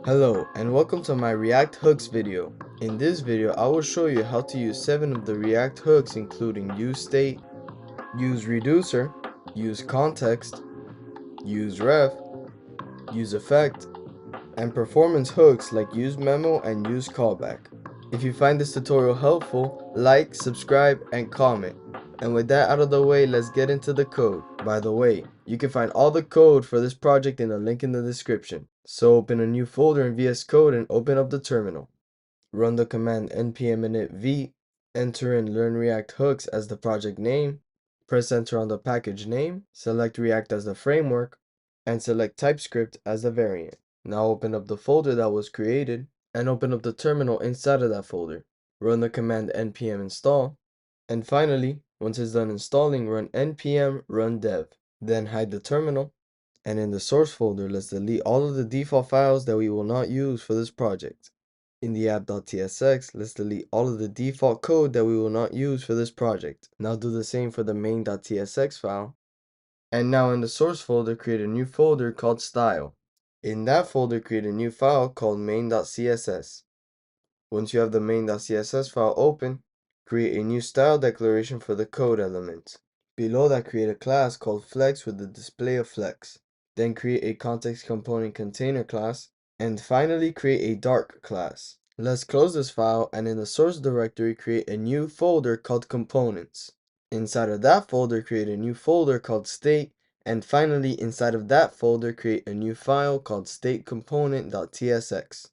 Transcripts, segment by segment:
Hello and welcome to my React hooks video. In this video, I will show you how to use 7 of the React hooks including useState, useReducer, useContext, useRef, useEffect, and performance hooks like useMemo and useCallback. If you find this tutorial helpful, like, subscribe, and comment. And with that out of the way, let's get into the code. By the way, you can find all the code for this project in the link in the description. So open a new folder in VS Code and open up the terminal. Run the command npm init v, enter in learn React hooks as the project name, press enter on the package name, select React as the framework, and select TypeScript as the variant. Now open up the folder that was created and open up the terminal inside of that folder. Run the command npm install, and finally, once it's done installing, run npm run dev. Then hide the terminal, and in the source folder, let's delete all of the default files that we will not use for this project. In the app.tsx, let's delete all of the default code that we will not use for this project. Now do the same for the main.tsx file. And now in the source folder, create a new folder called style. In that folder, create a new file called main.css. Once you have the main.css file open, create a new style declaration for the code element. Below that, create a class called flex with the display of flex. Then create a context component container class, and finally create a dark class. Let's close this file, and in the source directory, create a new folder called components. Inside of that folder, create a new folder called state, and finally inside of that folder, create a new file called statecomponent.tsx.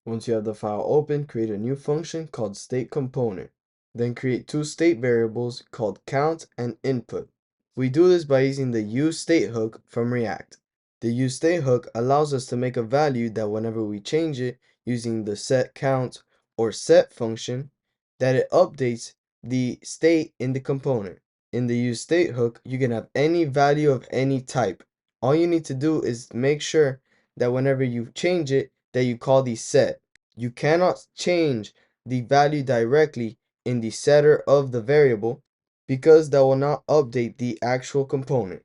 Once you have the file open, create a new function called stateComponent. Then create two state variables called count and input. We do this by using the useState hook from React. The useState hook allows us to make a value that whenever we change it using the setCount or set function, that it updates the state in the component. In the useState hook, you can have any value of any type. All you need to do is make sure that whenever you change it, that you call the set. You cannot change the value directly in the setter of the variable because that will not update the actual component.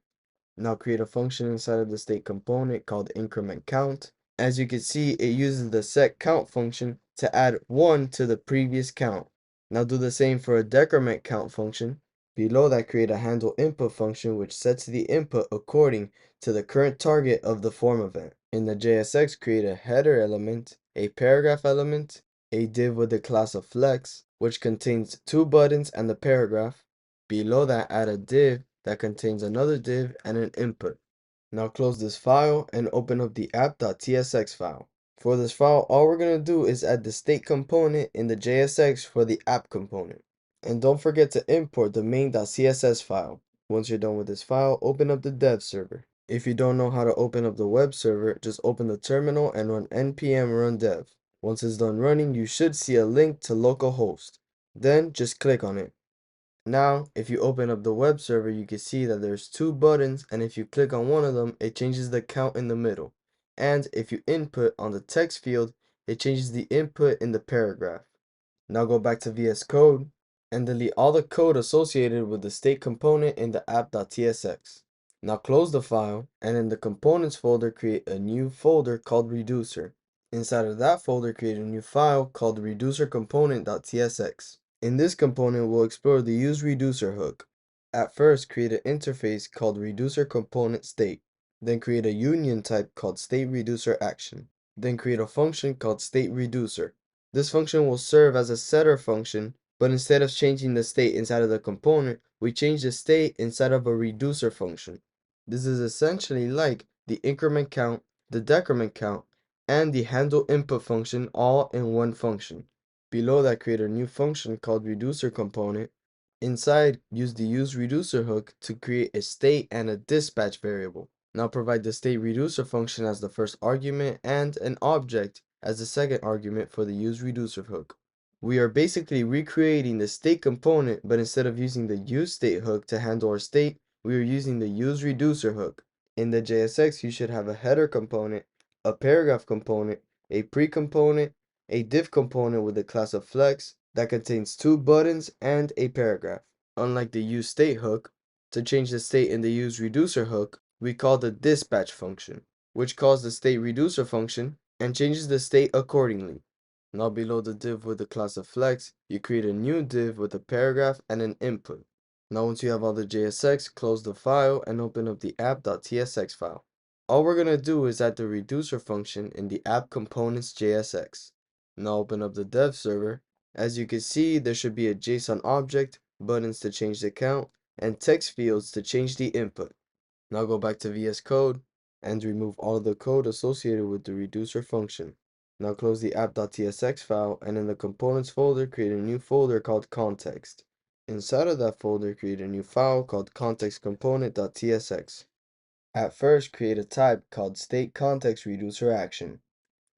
Now create a function inside of the state component called increment count. As you can see, it uses the set count function to add 1 to the previous count. Now do the same for a decrement count function. Below that, create a handle input function which sets the input according to the current target of the form event. In the JSX, create a header element, a paragraph element, a div with the class of flex, which contains 2 buttons and the paragraph. Below that, add a div that contains another div and an input. Now close this file and open up the app.tsx file. For this file, all we're going to do is add the state component in the JSX for the app component. And don't forget to import the main.css file. Once you're done with this file, open up the dev server. If you don't know how to open up the web server, just open the terminal and run npm run dev. Once it's done running, you should see a link to localhost. Then just click on it. Now, if you open up the web server, you can see that there's 2 buttons, and if you click on one of them, it changes the count in the middle. And if you input on the text field, it changes the input in the paragraph. Now go back to VS Code and delete all the code associated with the state component in the app.tsx. Now close the file, and in the components folder, create a new folder called Reducer. Inside of that folder, create a new file called reducercomponent.tsx. In this component, we'll explore the useReducer hook. At first, create an interface called reducerComponentState. Then create a union type called stateReducerAction. Then create a function called stateReducer. This function will serve as a setter function, but instead of changing the state inside of the component, we change the state inside of a reducer function. This is essentially like the increment count, the decrement count, and the handle input function all in one function. Below that, create a new function called reducer component. Inside, use the useReducer hook to create a state and a dispatch variable. Now provide the state reducer function as the first argument and an object as the second argument for the useReducer hook. We are basically recreating the state component, but instead of using the useState hook to handle our state, we are using the useReducer hook. In the JSX, you should have a header component, a paragraph component, a pre-component, a div component with the class of flex that contains 2 buttons and a paragraph. Unlike the useState hook, to change the state in the useReducer hook, we call the dispatch function, which calls the state reducer function and changes the state accordingly. Now below the div with the class of flex, you create a new div with a paragraph and an input. Now once you have all the JSX, close the file and open up the app.tsx file. All we're going to do is add the reducer function in the app components JSX. Now open up the dev server. As you can see, there should be a JSON object, buttons to change the count, and text fields to change the input. Now go back to VS Code and remove all of the code associated with the reducer function. Now close the app.tsx file and in the components folder, create a new folder called context. Inside of that folder, create a new file called contextComponent.tsx. At first, create a type called stateContextReducerAction.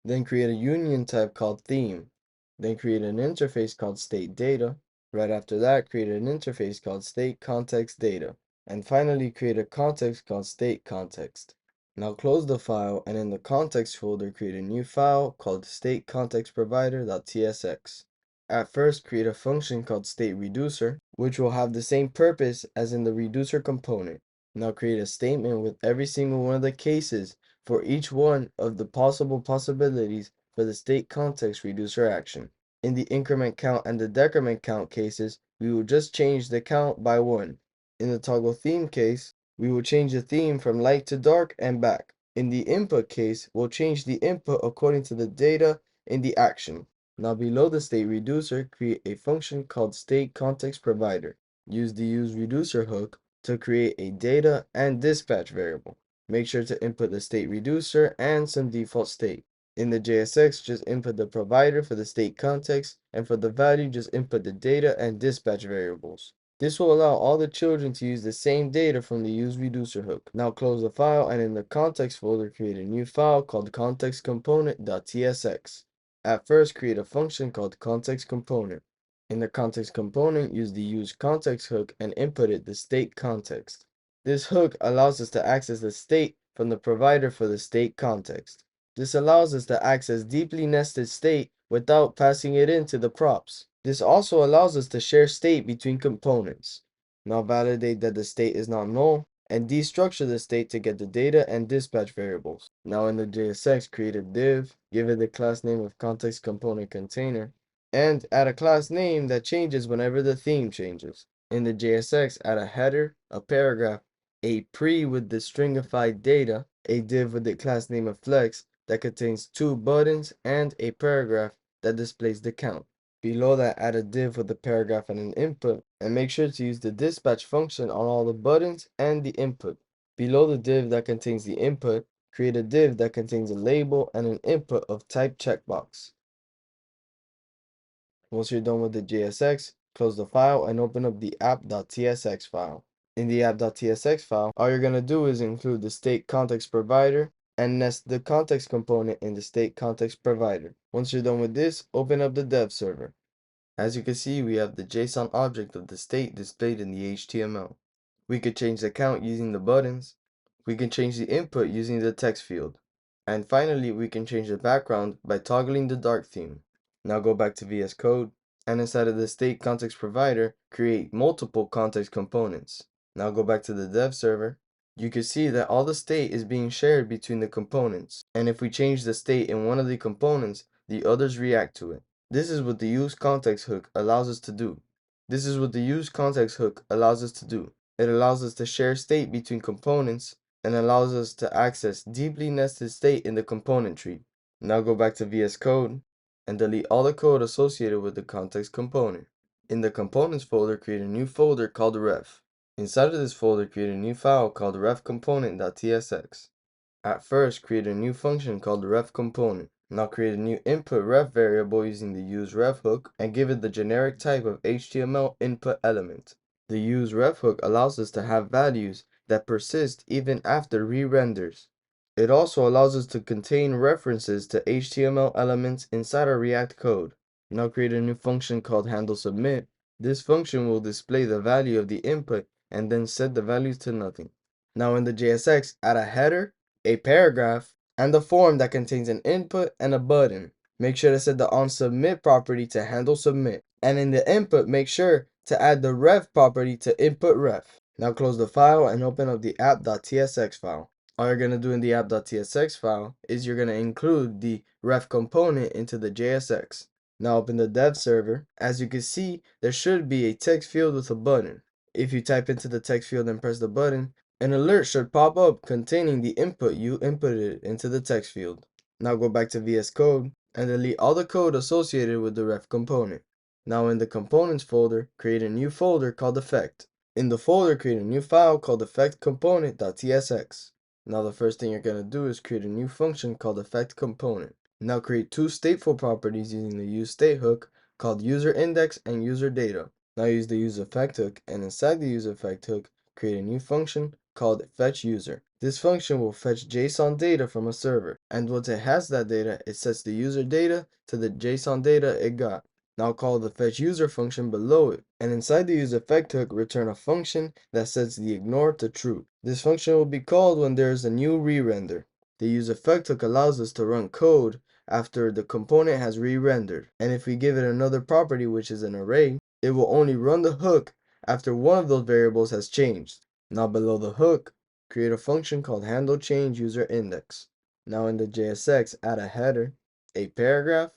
Then create a union type called theme. Then create an interface called stateData. Right after that, create an interface called stateContextData. And finally, create a context called stateContext. Now close the file and in the context folder, create a new file called stateContextProvider.tsx. At first, create a function called stateReducer, which will have the same purpose as in the reducer component. Now create a statement with every single one of the cases for each one of the possible possibilities for the state context reducer action. In the increment count and the decrement count cases, we will just change the count by 1. In the toggle theme case, we will change the theme from light to dark and back. In the input case, we'll change the input according to the data in the action. Now below the state reducer, create a function called state context provider. Use the useReducer hook to create a data and dispatch variable. Make sure to input the state reducer and some default state. In the JSX, just input the provider for the state context, and for the value, just input the data and dispatch variables. This will allow all the children to use the same data from the useReducer hook. Now close the file and in the context folder, create a new file called contextComponent.tsx. At first, create a function called contextComponent. In the context component, use the useContext hook and input it the state context. This hook allows us to access the state from the provider for the state context. This allows us to access deeply nested state without passing it into the props. This also allows us to share state between components. Now validate that the state is not null and destructure the state to get the data and dispatch variables. Now in the JSX, create a div, give it the class name of context component container, and add a class name that changes whenever the theme changes. In the JSX, add a header, a paragraph, a pre with the stringified data, a div with the class name of flex that contains 2 buttons, and a paragraph that displays the count. Below that, add a div with the paragraph and an input, and make sure to use the dispatch function on all the buttons and the input. Below the div that contains the input, create a div that contains a label and an input of type checkbox. Once you're done with the JSX, close the file and open up the app.tsx file. In the app.tsx file, all you're going to do is include the state context provider and nest the context component in the state context provider. Once you're done with this, open up the dev server. As you can see, we have the JSON object of the state displayed in the HTML. We could change the count using the buttons. We can change the input using the text field. And finally, we can change the background by toggling the dark theme. Now go back to VS Code, and inside of the state context provider, create multiple context components. Now go back to the dev server. You can see that all the state is being shared between the components. And if we change the state in one of the components, the others react to it. This is what the useContext hook allows us to do. It allows us to share state between components and allows us to access deeply nested state in the component tree. Now go back to VS Code and delete all the code associated with the context component. In the components folder, create a new folder called ref. Inside of this folder, create a new file called refcomponent.tsx. At first, create a new function called refComponent. Now create a new input ref variable using the useRef hook and give it the generic type of HTML input element. The useRef hook allows us to have values that persist even after re-renders. It also allows us to contain references to HTML elements inside our React code. Now create a new function called handleSubmit. This function will display the value of the input and then set the values to nothing. Now in the JSX, add a header, a paragraph, and a form that contains an input and a button. Make sure to set the onSubmit property to handleSubmit. And in the input, make sure to add the ref property to inputRef. Now close the file and open up the app.tsx file. all you're going to do in the app.tsx file is you're going to include the ref component into the JSX. Now open the dev server. As you can see, there should be a text field with a button. If you type into the text field and press the button, an alert should pop up containing the input you inputted into the text field. Now go back to VS Code and delete all the code associated with the ref component. Now in the components folder, create a new folder called effect. In the folder, create a new file called effectComponent.tsx. Now the first thing you're going to do is create a new function called effectComponent. Now create two stateful properties using the useState hook called userIndex and userData. Now use the useEffect hook, and inside the useEffect hook, create a new function called fetchUser. This function will fetch JSON data from a server, and once it has that data, it sets the user data to the JSON data it got. Now call the fetchUser function below it, and inside the useEffect hook, return a function that sets the ignore to true. This function will be called when there is a new re-render. The useEffect hook allows us to run code after the component has re-rendered, and if we give it another property, which is an array, it will only run the hook after one of those variables has changed. Now below the hook, create a function called handleChangeUserIndex. Now in the JSX, add a header, a paragraph,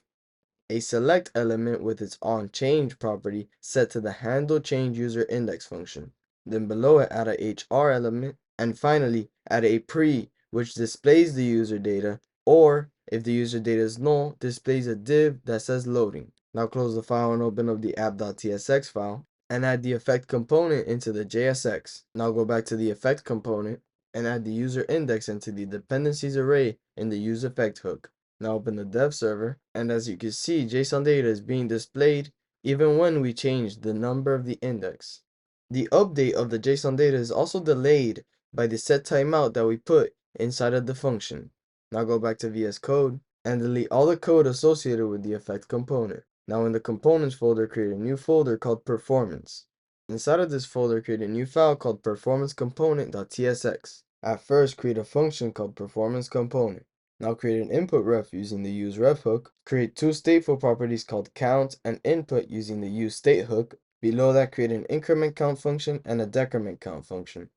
a select element with its onChange property set to the handleChangeUserIndex function. Then below it, add a HR element, and finally add a pre, which displays the user data, or if the user data is null, displays a div that says loading. Now close the file and open up the app.tsx file and add the effect component into the JSX. Now go back to the effect component and add the user index into the dependencies array in the useEffect hook. Now open the dev server, and as you can see, JSON data is being displayed even when we change the number of the index. The update of the JSON data is also delayed by the set timeout that we put inside of the function. Now go back to VS Code and delete all the code associated with the effect component. Now in the components folder, create a new folder called performance. Inside of this folder, create a new file called performancecomponent.tsx. At first, create a function called performanceComponent. Now create an input ref using the useRef hook. Create two stateful properties called count and input using the useState hook. Below that, create an increment count function and a decrement count function.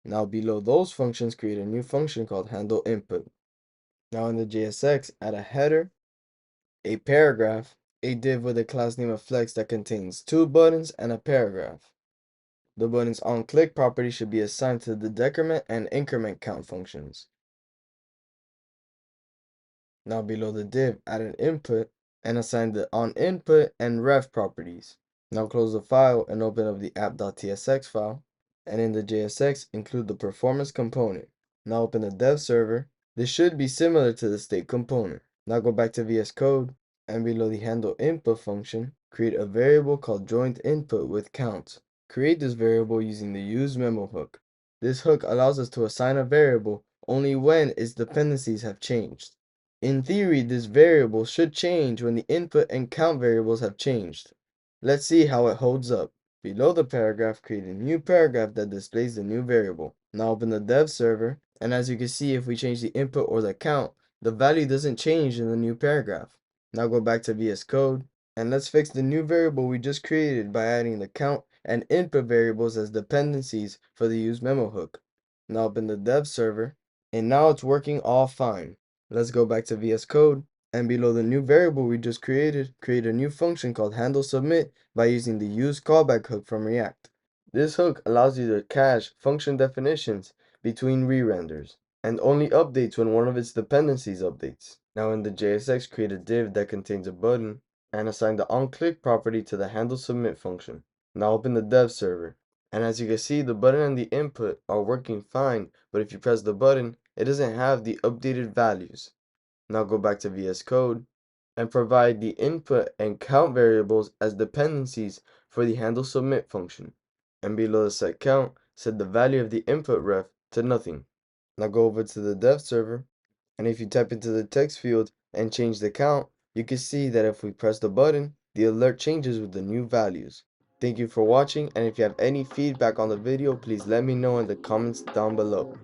Now below those functions, create a new function called handleInput. Now in the JSX, add a header, a paragraph, a div with a class name of flex that contains two buttons and a paragraph. The button's onClick property should be assigned to the decrement and increment count functions. Now below the div, add an input and assign the onInput and ref properties. Now close the file and open up the app.tsx file, and in the JSX, include the performance component. Now open the dev server. This should be similar to the state component. Now go back to VS Code, and below the handleInput function, create a variable called joinedInput with count. Create this variable using the useMemo hook. This hook allows us to assign a variable only when its dependencies have changed. In theory, this variable should change when the input and count variables have changed. Let's see how it holds up. Below the paragraph, create a new paragraph that displays the new variable. Now open the dev server, and as you can see, if we change the input or the count, the value doesn't change in the new paragraph. Now go back to VS Code, and let's fix the new variable we just created by adding the count and input variables as dependencies for the useMemo hook. Now open the dev server, and now it's working all fine. Let's go back to VS Code, and below the new variable we just created, create a new function called handleSubmit by using the useCallback hook from React. This hook allows you to cache function definitions between re-renders, and only updates when one of its dependencies updates. Now in the JSX, create a div that contains a button, and assign the onClick property to the handleSubmit function. Now open the dev server, and as you can see, the button and the input are working fine, but if you press the button, it doesn't have the updated values. Now go back to VS Code and provide the input and count variables as dependencies for the handleSubmit function. And below the set count, set the value of the input ref to nothing. Now go over to the dev server, and if you type into the text field and change the count, you can see that if we press the button, the alert changes with the new values. Thank you for watching, and if you have any feedback on the video, please let me know in the comments down below.